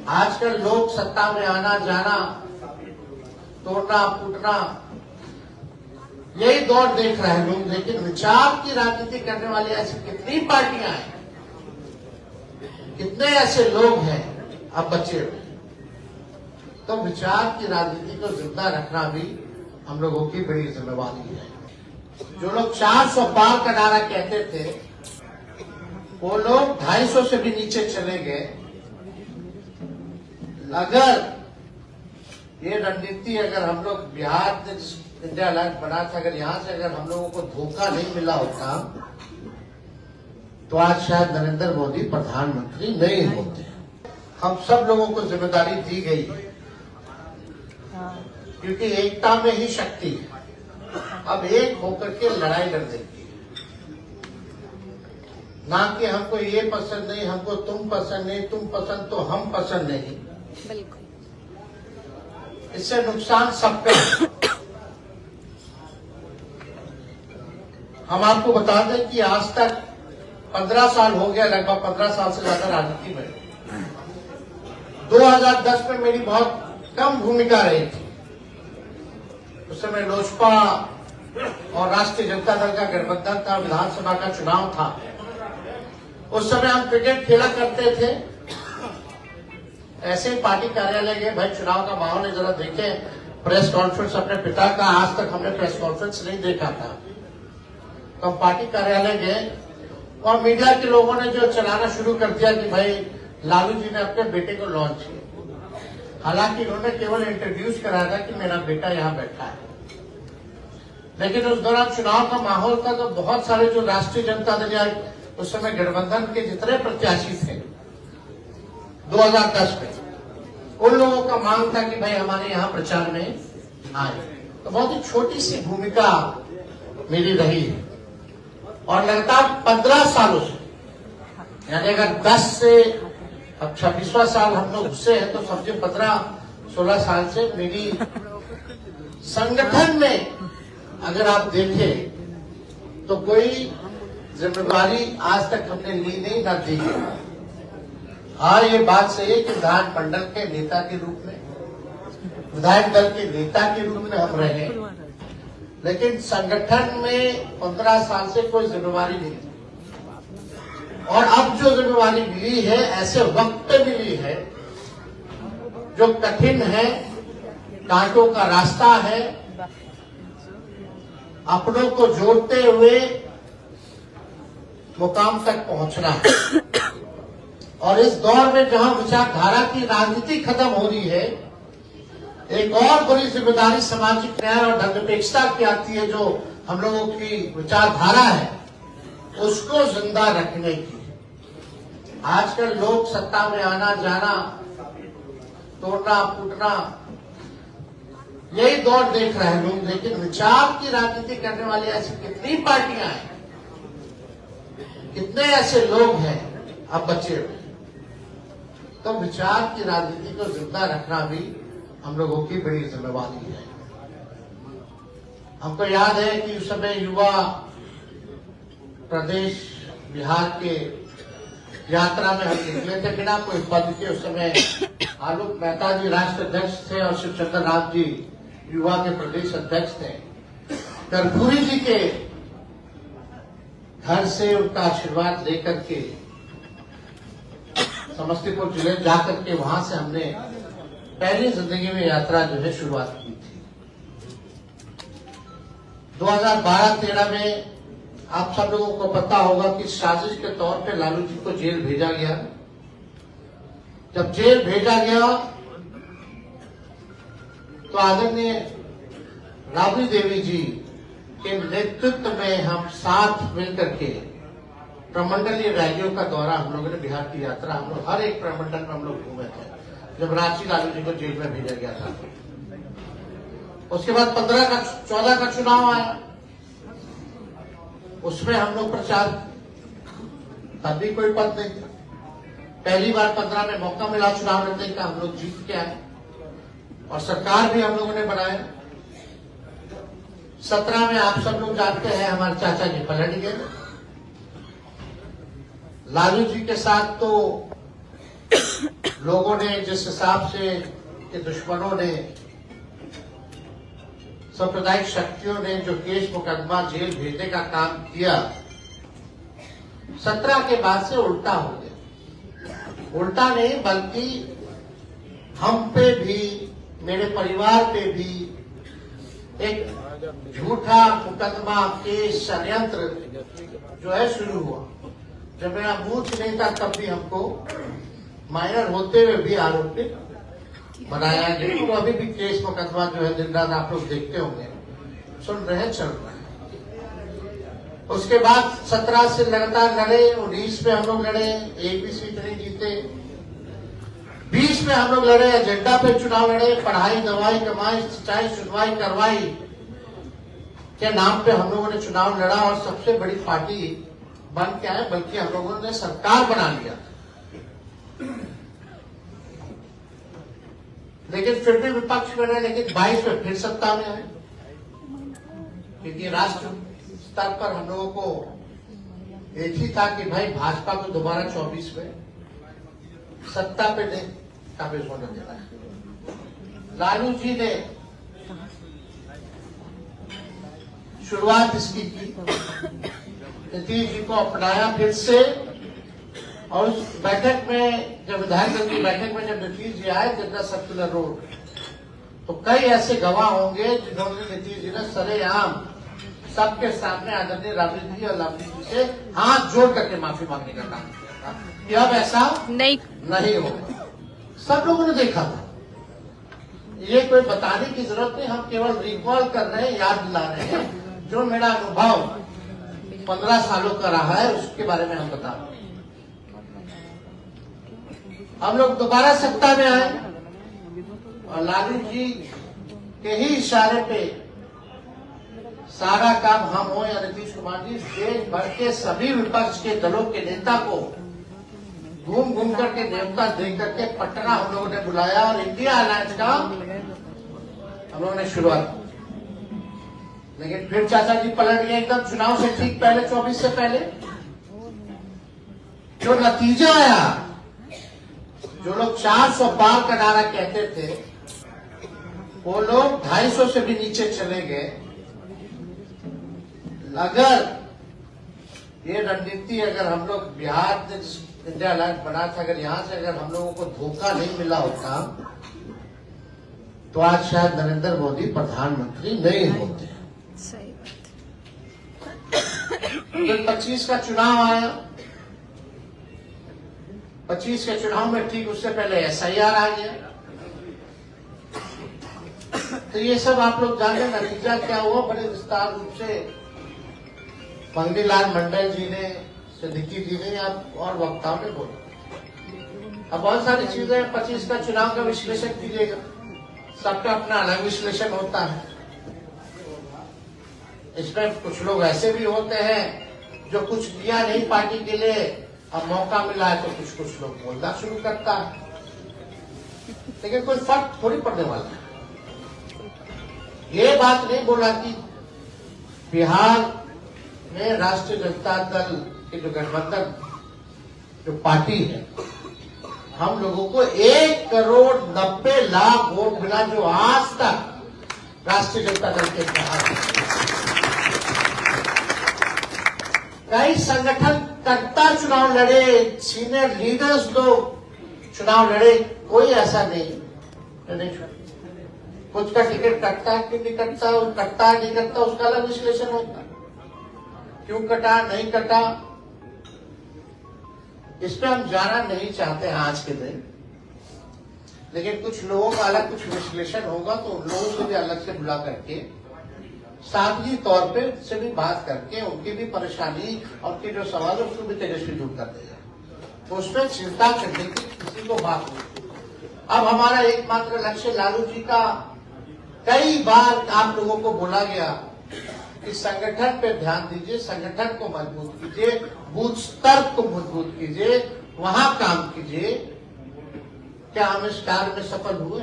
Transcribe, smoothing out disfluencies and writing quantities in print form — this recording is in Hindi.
आजकल लोग सत्ता में आना जाना, तोड़ना फूटना, यही दौर देख रहे हैं लोग। लेकिन विचार की राजनीति करने वाली ऐसी कितनी पार्टियां हैं, कितने ऐसे लोग हैं अब बचे हुए। तो विचार की राजनीति को जिंदा रखना भी हम लोगों की बड़ी जिम्मेवारी है। जो लोग 400 पार का नारा कहते थे, वो लोग 250 से भी नीचे चले गए। अगर ये रणनीति अगर हम लोग बिहार ने इंडिया अलायंस बना था, अगर यहां से अगर हम लोगों को धोखा नहीं मिला होता तो आज शायद नरेंद्र मोदी प्रधानमंत्री नहीं होते। हम सब लोगों को जिम्मेदारी दी गई है, क्योंकि एकता में ही शक्ति है। अब एक होकर के लड़ाई लड़ देगी, ना कि हमको ये पसंद नहीं, हमको तुम पसंद नहीं, तुम पसंद तो हम पसंद नहीं। बिल्कुल, इससे नुकसान सबका है। हम आपको बता दें कि आज तक 15 साल हो गया, लगभग 15 साल से ज्यादा राजनीति में। 2010 में मेरी बहुत कम भूमिका रही थी। उस समय लोजपा और राष्ट्रीय जनता दल का गठबंधन था, विधानसभा का चुनाव था। उस समय हम क्रिकेट खेला करते थे, ऐसे ही पार्टी कार्यालय गए, भाई चुनाव का माहौल है, जरा देखें प्रेस कॉन्फ्रेंस अपने पिता का। आज तक हमने प्रेस कॉन्फ्रेंस नहीं देखा था। तो हम पार्टी कार्यालय गए और मीडिया के लोगों ने जो चलाना शुरू कर दिया कि भाई लालू जी ने अपने बेटे को लॉन्च किया। हालांकि उन्होंने केवल इंट्रोड्यूस कराया था कि मेरा बेटा यहाँ बैठा है, लेकिन उस दौरान चुनाव का माहौल था। तो बहुत सारे जो राष्ट्रीय जनता दल या उस समय गठबंधन के जितने प्रत्याशी थे 2010 में, उन लोगों का मांग था कि भाई हमारे यहाँ प्रचार में आए। तो बहुत ही छोटी सी भूमिका मेरी रही है और लगातार 15 सालों से, यानी अगर 10 से अब 26वां साल हम लोग घुसे हैं तो समझे 15-16 साल से मेरी संगठन में अगर आप देखें तो कोई जिम्मेदारी आज तक हमने ली नहीं, ना दी। हाँ, ये बात सही है कि विधान मंडल के नेता के रूप में, विधायक दल के नेता के रूप में हम रहे, लेकिन संगठन में 15 साल से कोई जिम्मेवारी नहीं थी। और अब जो जिम्मेवारी मिली है, ऐसे वक्त पे मिली है जो कठिन है, कांटों का रास्ता है, अपनों को जोड़ते हुए मुकाम तक पहुंचना है। और इस दौर में जहां विचारधारा की राजनीति खत्म हो रही है, एक और बड़ी जिम्मेदारी सामाजिक न्याय और धर्मनिरपेक्षता की आती है, जो हम लोगों की विचारधारा है उसको जिंदा रखने की। आजकल लोग सत्ता में आना जाना, तोड़ना फूटना, यही दौर देख रहे हैं लोग। लेकिन विचार की राजनीति करने वाली ऐसी कितनी पार्टियां हैं, कितने ऐसे लोग हैं अब बचे हुए। तो विचार की राजनीति को जिंदा रखना भी हम लोगों की बड़ी जिम्मेवारी है। हमको याद है कि उस समय युवा प्रदेश बिहार के यात्रा में हम निकले थे बिना कोई पद के। उस समय आलोक मेहता जी राष्ट्र अध्यक्ष थे और शिवचंद्र राम जी युवा के प्रदेश अध्यक्ष थे। कर्पूरी जी के घर से उनका आशीर्वाद लेकर के समस्तीपुर जिले जाकर के वहां से हमने पहली जिंदगी में यात्रा जो है शुरुआत की थी। 2012-13 में आप सब लोगों को पता होगा कि साजिश के तौर पे लालू जी को जेल भेजा गया। जब जेल भेजा गया तो आदरणीय राबड़ी देवी जी के नेतृत्व में हम साथ मिलकर के प्रमंडलीय रैलियों का दौरा, हम लोगों ने बिहार की यात्रा, हम लोग हर एक प्रमंडल में हम लोग घूमे थे जब रांची लालू जी को जेल में भेजा गया था। उसके बाद 14 का चुनाव आया, उसमें हम लोग प्रचार, तब भी कोई पद नहीं था। पहली बार 15 में मौका मिला चुनाव लड़ने का, हम लोग जीत के आए और सरकार भी हम लोगों ने बनाया। 17 में आप सब लोग जानते हैं हमारे चाचा जी पलट गए। लालू जी के साथ तो लोगों ने जिस हिसाब से कि दुश्मनों ने, सांप्रदायिक शक्तियों ने जो केस मुकदमा जेल भेजने का काम किया, 17 के बाद से उल्टा हो गया। उल्टा नहीं बल्कि हम पे भी, मेरे परिवार पे भी एक झूठा मुकदमा, केस, षड्यंत्र जो है शुरू हुआ। जब मेरा बूथ नहीं था तब भी हमको माइनर होते हुए भी आरोपी बनाया गया। तो अभी भी केस मुकदमा जो है दिन रात आप लोग देखते होंगे, सुन रहे, चल रहा है। उसके बाद 17 से लगातार लड़े, 19 में हम लोग लड़े, एक भी सीट नहीं जीते। 20 में हम लोग लड़े, एजेंडा पे चुनाव लड़े, पढ़ाई, दवाई, कमाई, सिंचाई, सुनवाई, करवाई के नाम पे हम लोगों ने चुनाव लड़ा और सबसे बड़ी पार्टी बन के आए, बल्कि हम लोगों ने सरकार बना लिया। लेकिन फिर भी विपक्ष में रहे, लेकिन 22 में फिर सत्ता में आए, क्योंकि राष्ट्र स्तर पर हम लोगों को एक ही था कि भाई भाजपा को दोबारा 24 में सत्ता पे नहीं काबिज होने देना है। लालू जी ने शुरुआत इसकी की, नीतीश जी को अपनाया फिर से। और उस बैठक में, जब विधायक दल की बैठक में जब नीतीश जी आए जनता सर्कुलर रोड, तो कई ऐसे गवाह होंगे जिन्होंने नीतीश जी ने सरेआम सबके सामने आदरणीय राबड़ी जी और लालू जी से हाथ जोड़ करके माफी मांगने का काम किया था कि अब ऐसा नहीं होगा। सब लोगों ने देखा था, ये कोई बताने की जरूरत नहीं, हम केवल रिकॉल कर रहे हैं, याद दिला रहे हैं। जो मेरा अनुभव 15 सालों का रहा है उसके बारे में हम बता रहे हैं। हम लोग दोबारा सत्ता में आए और लालू जी के ही इशारे पे सारा काम हम हो या नीतीश कुमार जी, देश भर के सभी विपक्ष के दलों के नेता को घूम घूम करके न्योता दे करके पटना हम लोगों ने बुलाया और इंडिया अलायंस का हम लोगों ने शुरुआत की। लेकिन फिर चाचा जी पलट गए एकदम चुनाव से ठीक पहले, 24 से पहले। जो नतीजा आया, जो लोग 400 पार का नारा कहते थे, वो लोग 250 से भी नीचे चले गए। अगर ये रणनीति, अगर हम लोग बिहार ने इंडिया अलायंस बना था, अगर यहां से अगर हम लोगों को धोखा नहीं मिला होता तो आज शायद नरेंद्र मोदी प्रधानमंत्री नहीं होते। सही फिर 25 का चुनाव आया। 25 के चुनाव में ठीक उससे पहले SIR आ गया। तो ये सब आप लोग जाने नतीजा क्या हुआ, बड़े विस्तार रूप से पंडितलाल मंडल जी ने, सिद्दीकी जी ने और वक्ताओं ने बोला। अब बहुत सारी चीजें 25 का चुनाव का विश्लेषण कीजिएगा, सबका अपना अलग विश्लेषण होता है। इसमें कुछ लोग ऐसे भी होते हैं जो कुछ किया नहीं पार्टी के लिए, अब मौका मिला है तो कुछ लोग बोलना शुरू करता है, लेकिन कोई फर्क थोड़ी पड़ने वाला है। ये बात नहीं बोला कि बिहार में राष्ट्रीय जनता दल के जो गठबंधन जो पार्टी है, हम लोगों को 1,90,00,000 वोट मिला, जो आज तक राष्ट्रीय जनता दल के इतिहास। कई संगठन कर्ता चुनाव लड़े, सीनियर लीडर्स लोग चुनाव लड़े, कोई ऐसा नहीं। कुछ का टिकट कटता है कि नहीं कटता, कटता है नहीं कटता, उसका अलग विश्लेषण होता है। क्यों कटा, नहीं कटा, इस पे हम जाना नहीं चाहते हैं आज के दिन। लेकिन कुछ लोगों का अलग कुछ विश्लेषण होगा तो उन लोगों से भी अलग से बुला करके सादगी तौर पे से भी बात करके उनकी भी परेशानी और उनके जो सवाल है उसको भी तेजस्वी दूर कर देगा। तो उसमें चिंता करने की किसी को बात नहीं। अब हमारा एकमात्र लक्ष्य लालू जी का, कई बार आप लोगों को बोला गया कि संगठन पे ध्यान दीजिए, संगठन को मजबूत कीजिए, बूथ स्तर को मजबूत कीजिए, वहां काम कीजिए। क्या हम इस कार्य में सफल हुए?